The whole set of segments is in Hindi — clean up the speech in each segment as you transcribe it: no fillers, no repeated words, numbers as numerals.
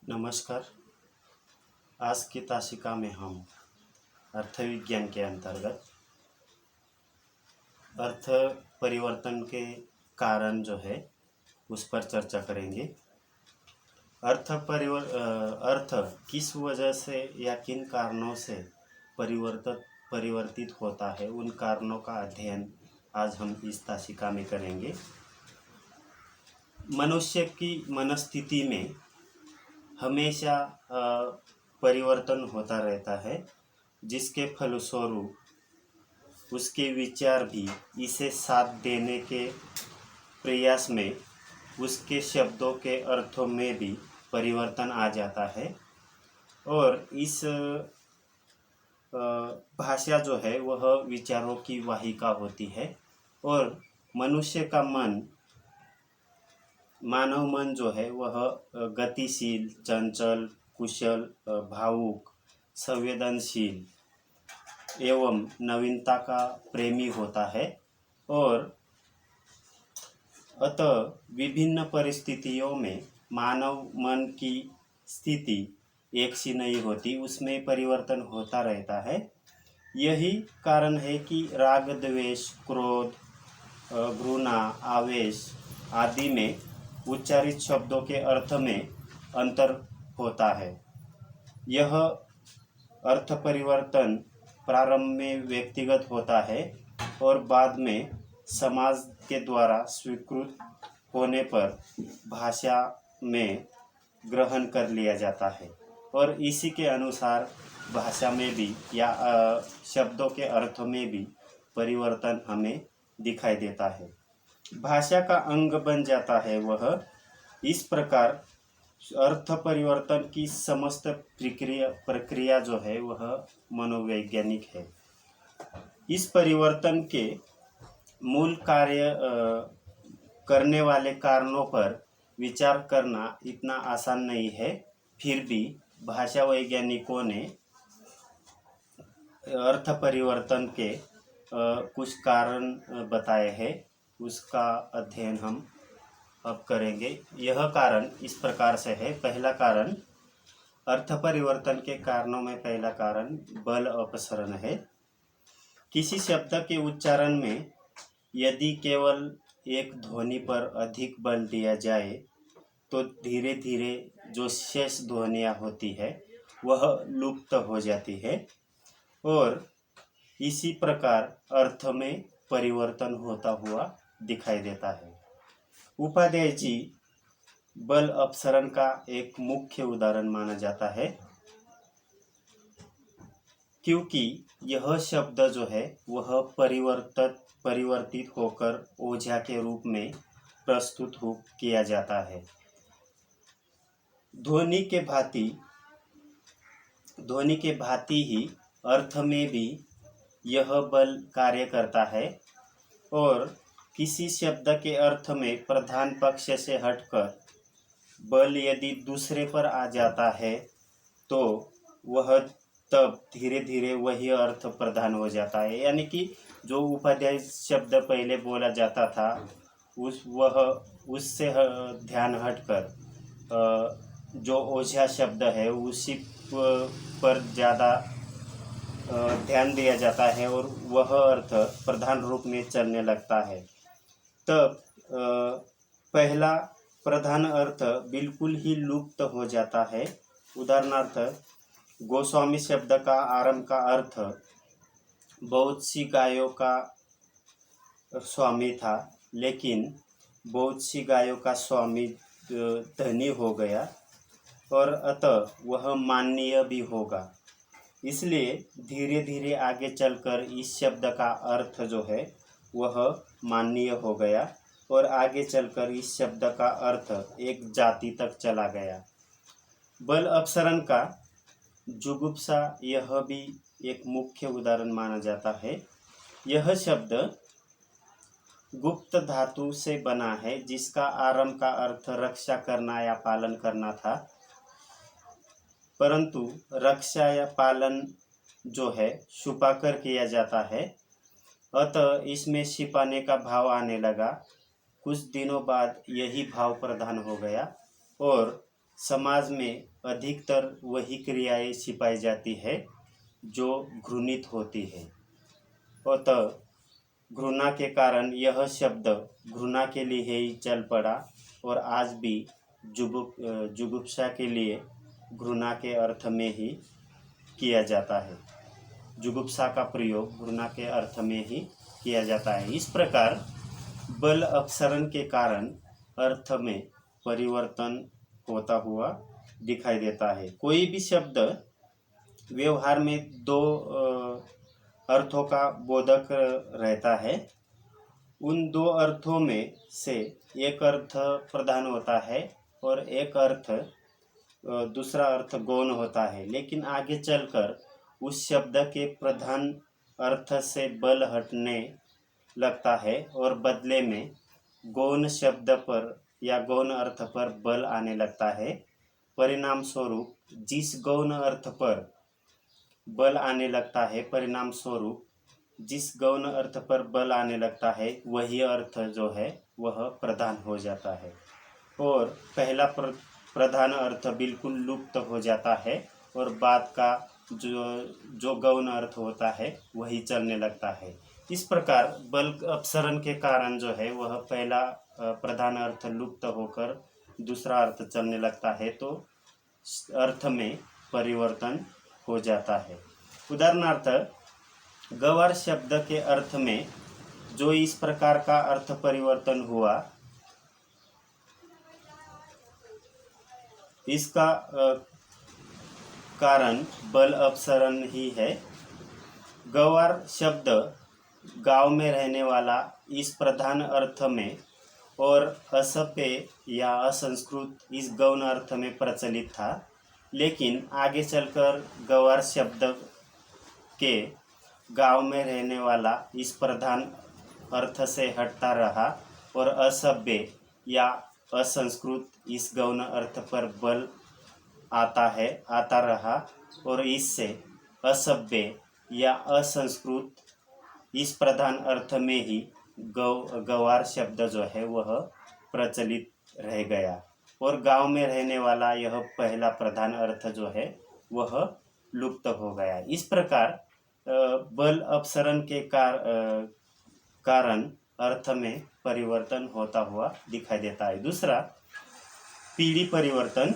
नमस्कार। आज की तासिका में हम अर्थ विज्ञान के अंतर्गत अर्थ परिवर्तन के कारण जो है उस पर चर्चा करेंगे। अर्थ किस वजह से या किन कारणों से परिवर्तित होता है, उन कारणों का अध्ययन आज हम इस तासिका में करेंगे। मनुष्य की मनस्थिति में हमेशा परिवर्तन होता रहता है, जिसके फलस्वरूप उसके विचार भी इसे साथ देने के प्रयास में उसके शब्दों के अर्थों में भी परिवर्तन आ जाता है। और इस भाषा जो है वह विचारों की वाहिका होती है और मनुष्य का मानव मन जो है वह गतिशील, चंचल, कुशल, भावुक, संवेदनशील एवं नवीनता का प्रेमी होता है। और अतः विभिन्न परिस्थितियों में मानव मन की स्थिति एक सी नहीं होती, उसमें परिवर्तन होता रहता है। यही कारण है कि राग, द्वेष, क्रोध, घृणा, आवेश आदि में उच्चारित शब्दों के अर्थ में अंतर होता है। यह अर्थ परिवर्तन प्रारंभ में व्यक्तिगत होता है और बाद में समाज के द्वारा स्वीकृत होने पर भाषा में ग्रहण कर लिया जाता है और इसी के अनुसार भाषा में भी या शब्दों के अर्थ में भी परिवर्तन हमें दिखाई देता है, भाषा का अंग बन जाता है। वह इस प्रकार अर्थ परिवर्तन की समस्त प्रक्रिया जो है वह मनोवैज्ञानिक है। इस परिवर्तन के मूल कार्य करने वाले कारणों पर विचार करना इतना आसान नहीं है। फिर भी भाषा वैज्ञानिकों ने अर्थ परिवर्तन के कुछ कारण बताए हैं, उसका अध्ययन हम अब करेंगे। यह कारण इस प्रकार से है। पहला कारण, अर्थ परिवर्तन के कारणों में पहला कारण बल अपसरण है। किसी शब्द के उच्चारण में यदि केवल एक ध्वनि पर अधिक बल दिया जाए तो धीरे धीरे जो शेष ध्वनियाँ होती है वह लुप्त हो जाती है और इसी प्रकार अर्थ में परिवर्तन होता हुआ दिखाई देता है। उपाध्याय जी बल अपसरण का एक मुख्य उदाहरण माना जाता है, क्योंकि यह शब्द जो है वह परिवर्तित होकर ओझा के रूप में प्रस्तुत किया जाता है। ध्वनि के भांति ही अर्थ में भी यह बल कार्य करता है और किसी शब्द के अर्थ में प्रधान पक्ष से हटकर बल यदि दूसरे पर आ जाता है तो वह तब धीरे धीरे वही अर्थ प्रधान हो जाता है। यानी कि जो उपाध्याय शब्द पहले बोला जाता था उससे ध्यान हटकर जो ओझा शब्द है उसी पर ज़्यादा ध्यान दिया जाता है और वह अर्थ प्रधान रूप में चलने लगता है। तब पहला प्रधान अर्थ बिल्कुल ही लुप्त हो जाता है। उदाहरणार्थ, गोस्वामी शब्द का आरंभ का अर्थ बहुत सी गायों का स्वामी था, लेकिन बहुत सी गायों का स्वामी धनी हो गया और अतः वह माननीय भी होगा। इसलिए धीरे धीरे आगे चलकर इस शब्द का अर्थ जो है वह माननीय हो गया और आगे चलकर इस शब्द का अर्थ एक जाति तक चला गया। बल अपसरण का जुगुप्सा यह भी एक मुख्य उदाहरण माना जाता है। यह शब्द गुप्त धातु से बना है, जिसका आरंभ का अर्थ रक्षा करना या पालन करना था, परंतु रक्षा या पालन जो है छुपाकर किया जाता है, अतः इसमें छिपाने का भाव आने लगा। कुछ दिनों बाद यही भाव प्रधान हो गया और समाज में अधिकतर वही क्रियाएं छिपाई जाती है जो घृणित होती है। अतः घृणा के कारण यह शब्द घृणा के लिए ही चल पड़ा और आज भी जुगुप्सा के लिए घृणा के अर्थ में ही किया जाता है। जुगुप्सा का प्रयोग घृणा के अर्थ में ही किया जाता है। इस प्रकार बल अपसरण के कारण अर्थ में परिवर्तन होता हुआ दिखाई देता है। कोई भी शब्द व्यवहार में दो अर्थों का बोधक रहता है। उन दो अर्थों में से एक अर्थ प्रधान होता है और एक अर्थ दूसरा अर्थ गौण होता है, लेकिन आगे चलकर उस शब्द के प्रधान अर्थ से बल हटने लगता है और बदले में गौण शब्द पर या गौण अर्थ पर बल आने लगता है। परिणाम स्वरूप जिस गौण अर्थ पर बल आने लगता है, परिणाम स्वरूप जिस गौण अर्थ पर बल आने लगता है, वही अर्थ जो है वह प्रधान हो जाता है और पहला प्रधान अर्थ बिल्कुल लुप्त हो जाता है और बाद का जो गौण अर्थ होता है वही चलने लगता है। इस प्रकार बल अपसरण के कारण जो है वह पहला प्रधान अर्थ लुप्त होकर दूसरा अर्थ चलने लगता है, तो अर्थ में परिवर्तन हो जाता है। उदाहरणार्थ, गवार शब्द के अर्थ में जो इस प्रकार का अर्थ परिवर्तन हुआ, इसका कारण बल अपसरण ही है। गवार शब्द गांव में रहने वाला इस प्रधान अर्थ में और असभ्य या असंस्कृत इस गौण अर्थ में प्रचलित था, लेकिन आगे चलकर गवार शब्द के गांव में रहने वाला इस प्रधान अर्थ से हटता रहा और असभ्य या असंस्कृत इस गौण अर्थ पर बल आता रहा और इससे असभ्य या असंस्कृत इस प्रधान अर्थ में ही गवार शब्द जो है वह प्रचलित रह गया और गांव में रहने वाला यह पहला प्रधान अर्थ जो है वह लुप्त हो गया। इस प्रकार बल अपसरण के कारण अर्थ में परिवर्तन होता हुआ दिखाई देता है। दूसरा, पीढ़ी परिवर्तन।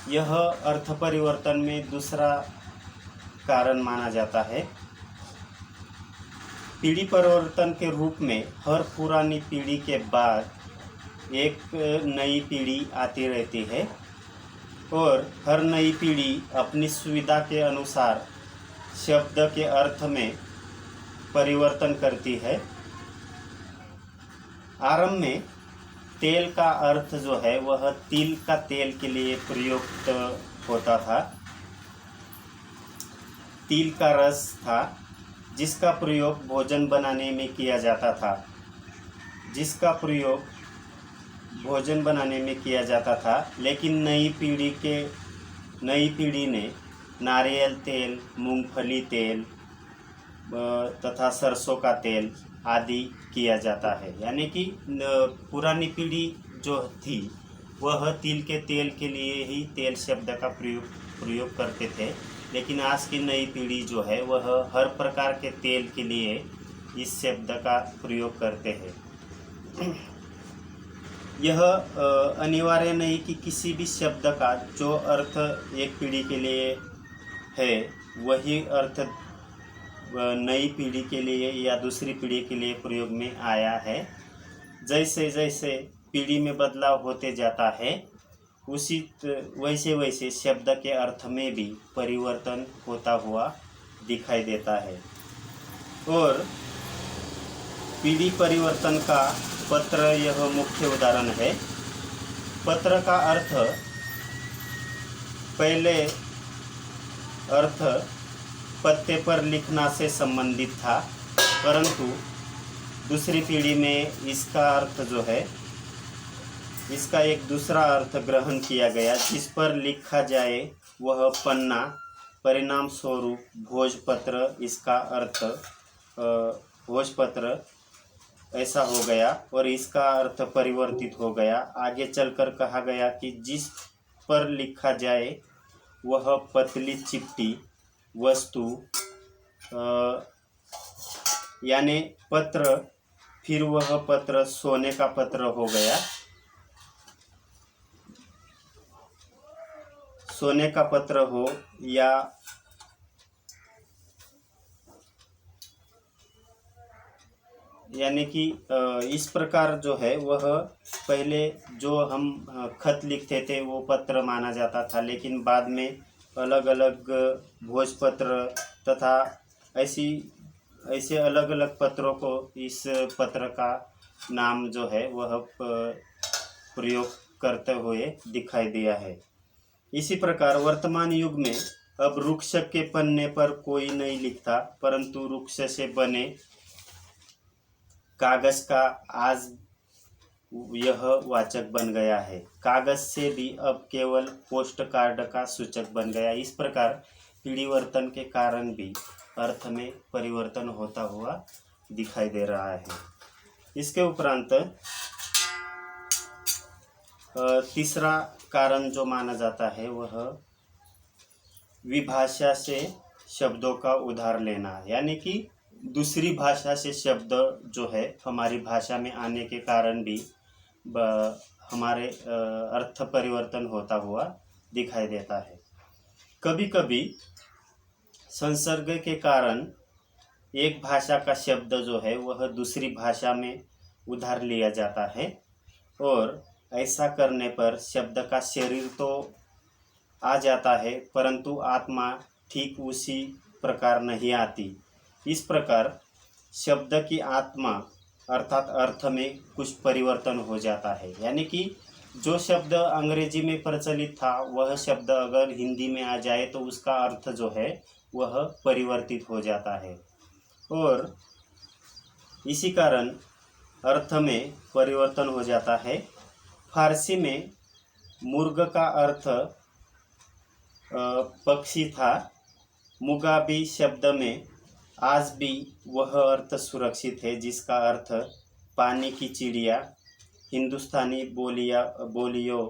यह अर्थ परिवर्तन में दूसरा कारण माना जाता है। पीढ़ी परिवर्तन के रूप में हर पुरानी पीढ़ी के बाद एक नई पीढ़ी आती रहती है और हर नई पीढ़ी अपनी सुविधा के अनुसार शब्द के अर्थ में परिवर्तन करती है। आरंभ में तेल का अर्थ जो है वह तिल का तेल के लिए प्रयुक्त होता था। तिल का रस था जिसका प्रयोग भोजन बनाने में किया जाता था, लेकिन नई पीढ़ी ने नारियल तेल, मूंगफली तेल तथा सरसों का तेल आदि किया जाता है। यानी कि पुरानी पीढ़ी जो थी वह तिल के तेल के लिए ही तेल शब्द का प्रयोग करते थे, लेकिन आज की नई पीढ़ी जो है वह हर प्रकार के तेल के लिए इस शब्द का प्रयोग करते हैं। यह अनिवार्य नहीं कि किसी भी शब्द का जो अर्थ एक पीढ़ी के लिए है वही अर्थ नई पीढ़ी के लिए या दूसरी पीढ़ी के लिए प्रयोग में आया है। जैसे जैसे पीढ़ी में बदलाव होते जाता है वैसे शब्द के अर्थ में भी परिवर्तन होता हुआ दिखाई देता है। और पीढ़ी परिवर्तन का पत्र यह मुख्य उदाहरण है। पत्र का अर्थ पहले अर्थ पत्ते पर लिखना से संबंधित था, परंतु दूसरी पीढ़ी में इसका अर्थ जो है इसका एक दूसरा अर्थ ग्रहण किया गया, जिस पर लिखा जाए वह पन्ना। परिणाम स्वरूप भोजपत्र इसका अर्थ भोजपत्र ऐसा हो गया और इसका अर्थ परिवर्तित हो गया। आगे चलकर कहा गया कि जिस पर लिखा जाए वह पतली चिपटी वस्तु यानी पत्र, फिर वह पत्र सोने का पत्र हो गया। सोने का पत्र हो या यानी कि इस प्रकार जो है वह पहले जो हम खत लिखते थे वो पत्र माना जाता था, लेकिन बाद में अलग अलग भोजपत्र तथा ऐसे अलग अलग पत्रों को इस पत्र का नाम जो है वह प्रयोग करते हुए दिखाई दिया है। इसी प्रकार वर्तमान युग में अब वृक्ष के पन्ने पर कोई नहीं लिखता, परंतु वृक्ष से बने कागज का आज यह वाचक बन गया है। कागज से भी अब केवल पोस्ट कार्ड का सूचक बन गया। इस प्रकार पीढ़िवर्तन के कारण भी अर्थ में परिवर्तन होता हुआ दिखाई दे रहा है। इसके उपरांत तीसरा कारण जो माना जाता है वह विभाषा से शब्दों का उधार लेना, यानी कि दूसरी भाषा से शब्द जो है हमारी भाषा में आने के कारण भी हमारे अर्थ परिवर्तन होता हुआ दिखाई देता है। कभी कभी संसर्ग के कारण एक भाषा का शब्द जो है वह दूसरी भाषा में उधार लिया जाता है और ऐसा करने पर शब्द का शरीर तो आ जाता है परंतु आत्मा ठीक उसी प्रकार नहीं आती। इस प्रकार शब्द की आत्मा अर्थात अर्थ में कुछ परिवर्तन हो जाता है, यानी कि जो शब्द अंग्रेजी में प्रचलित था वह शब्द अगर हिंदी में आ जाए तो उसका अर्थ जो है वह परिवर्तित हो जाता है और इसी कारण अर्थ में परिवर्तन हो जाता है। फारसी में मुर्ग का अर्थ पक्षी था। मुगाबी शब्द में आज भी वह अर्थ सुरक्षित है जिसका अर्थ पानी की चिड़िया। हिंदुस्तानी बोलियों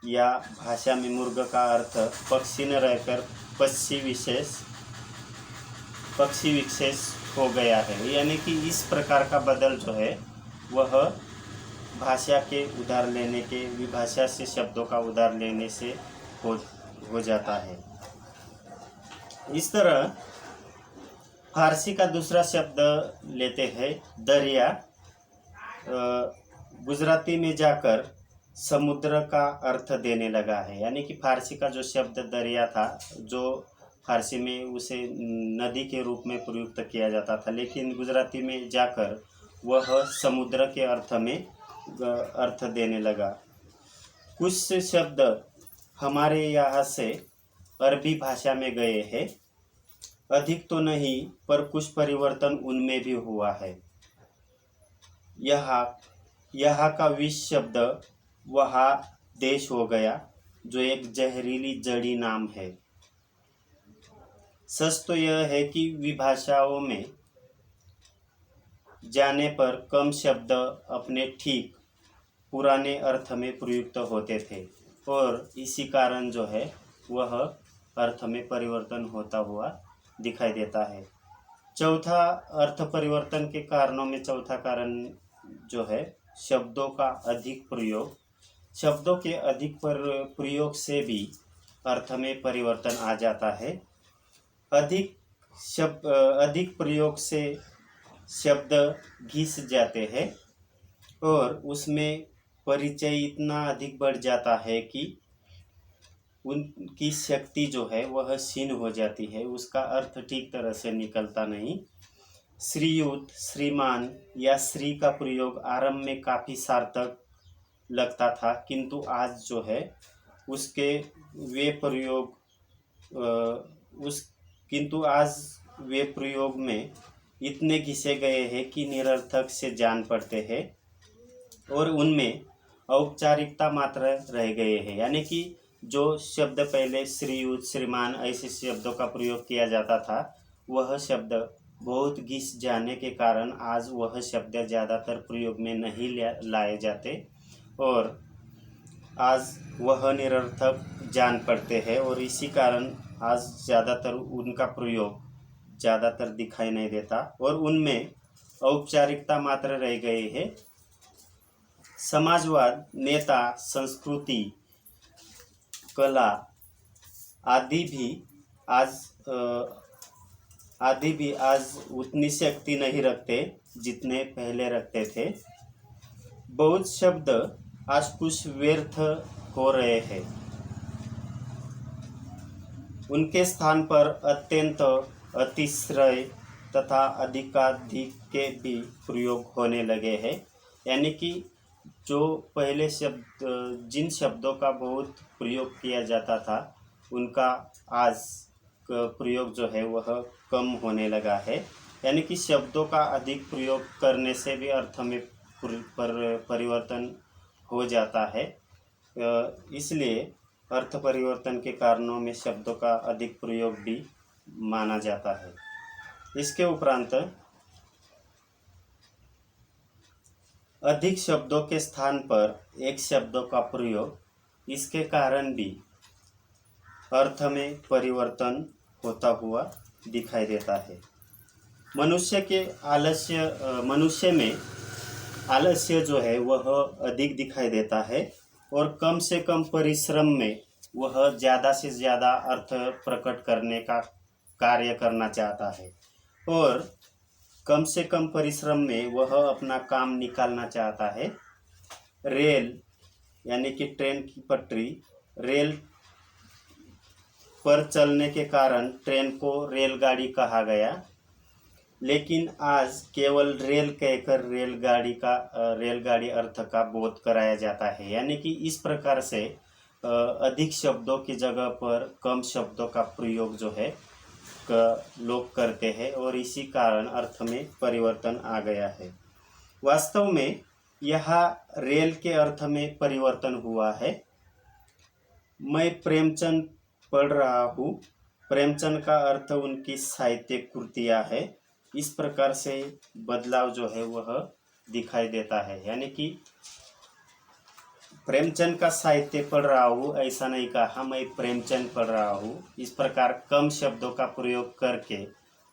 या भाषा में मुर्ग का अर्थ पक्षी न रहकर पक्षी विशेष हो गया है, यानी कि इस प्रकार का बदल जो है वह भाषा के उधार लेने के, विभाषा से शब्दों का उधार लेने से हो जाता है। इस तरह फारसी का दूसरा शब्द लेते हैं दरिया, गुजराती में जाकर समुद्र का अर्थ देने लगा है, यानी कि फारसी का जो शब्द दरिया था जो फारसी में उसे नदी के रूप में प्रयुक्त किया जाता था, लेकिन गुजराती में जाकर वह समुद्र के अर्थ में अर्थ देने लगा। कुछ शब्द हमारे यहाँ से अरबी भाषा में गए हैं, अधिक तो नहीं पर कुछ परिवर्तन उनमें भी हुआ है। यहाँ का विष शब्द वहाँ देश हो गया जो एक जहरीली जड़ी नाम है। सच तो यह है कि विभाषाओं में जाने पर कम शब्द अपने ठीक पुराने अर्थ में प्रयुक्त होते थे और इसी कारण जो है वह अर्थ में परिवर्तन होता हुआ दिखाई देता है। चौथा अर्थ परिवर्तन के कारणों में चौथा कारण जो है शब्दों का अधिक प्रयोग। शब्दों के अधिक प्रयोग से भी अर्थ में परिवर्तन आ जाता है। अधिक प्रयोग से शब्द घिस जाते हैं और उसमें परिचय इतना अधिक बढ़ जाता है कि उनकी शक्ति जो है वह क्षीण हो जाती है, उसका अर्थ ठीक तरह से निकलता नहीं। श्रीयुत, श्रीमान या श्री का प्रयोग आरंभ में काफ़ी सार्थक लगता था, किंतु आज जो है उसके वे प्रयोग में इतने घिसे गए हैं कि निरर्थक से जान पड़ते हैं और उनमें औपचारिकता मात्र रह गए हैं, यानी कि जो शब्द पहले श्रीयुत, श्रीमान ऐसे शब्दों का प्रयोग किया जाता था वह शब्द बहुत घिस जाने के कारण आज वह शब्द ज़्यादातर प्रयोग में नहीं लाए जाते और आज वह निरर्थक जान पड़ते हैं और इसी कारण आज ज़्यादातर उनका प्रयोग ज़्यादातर दिखाई नहीं देता और उनमें औपचारिकता मात्र रह गई है। समाजवाद, नेता, संस्कृति, कला आदि भी आज उतनी शक्ति नहीं रखते जितने पहले रखते थे। बहुत शब्द आज कुछ व्यर्थ हो रहे हैं। उनके स्थान पर अत्यंत अतिश्रय तथा अधिकाधिक के भी प्रयोग होने लगे हैं। यानी कि जो पहले शब्द जिन शब्दों का बहुत प्रयोग किया जाता था उनका आज प्रयोग जो है वह कम होने लगा है। यानी कि शब्दों का अधिक प्रयोग करने से भी अर्थ में परिवर्तन हो जाता है। इसलिए अर्थ परिवर्तन के कारणों में शब्दों का अधिक प्रयोग भी माना जाता है। इसके उपरांत अधिक शब्दों के स्थान पर एक शब्दों का प्रयोग, इसके कारण भी अर्थ में परिवर्तन होता हुआ दिखाई देता है। मनुष्य में आलस्य जो है वह अधिक दिखाई देता है और कम से कम परिश्रम में वह ज़्यादा से ज़्यादा अर्थ प्रकट करने का कार्य करना चाहता है और कम से कम परिश्रम में वह अपना काम निकालना चाहता है। रेल यानी कि ट्रेन की पटरी, रेल पर चलने के कारण ट्रेन को रेलगाड़ी कहा गया, लेकिन आज केवल रेल कहकर रेलगाड़ी अर्थ का बोध कराया जाता है। यानी कि इस प्रकार से अधिक शब्दों की जगह पर कम शब्दों का प्रयोग जो है लोग करते हैं और इसी कारण अर्थ में परिवर्तन आ गया है। वास्तव में यहाँ रेल के अर्थ में परिवर्तन हुआ है। मैं प्रेमचंद पढ़ रहा हूँ। प्रेमचंद का अर्थ उनकी साहित्यिक कृतियाँ है। इस प्रकार से बदलाव जो है वह दिखाई देता है। यानी कि प्रेमचंद का साहित्य पढ़ रहा हूँ ऐसा नहीं कहा, मैं प्रेमचंद पढ़ रहा हूँ। इस प्रकार कम शब्दों का प्रयोग करके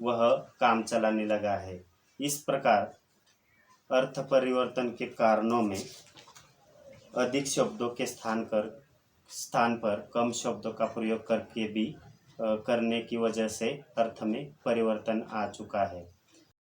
वह काम चलाने लगा है। इस प्रकार अर्थ परिवर्तन के कारणों में अधिक शब्दों के स्थान पर कम शब्दों का प्रयोग करके भी करने की वजह से अर्थ में परिवर्तन आ चुका है।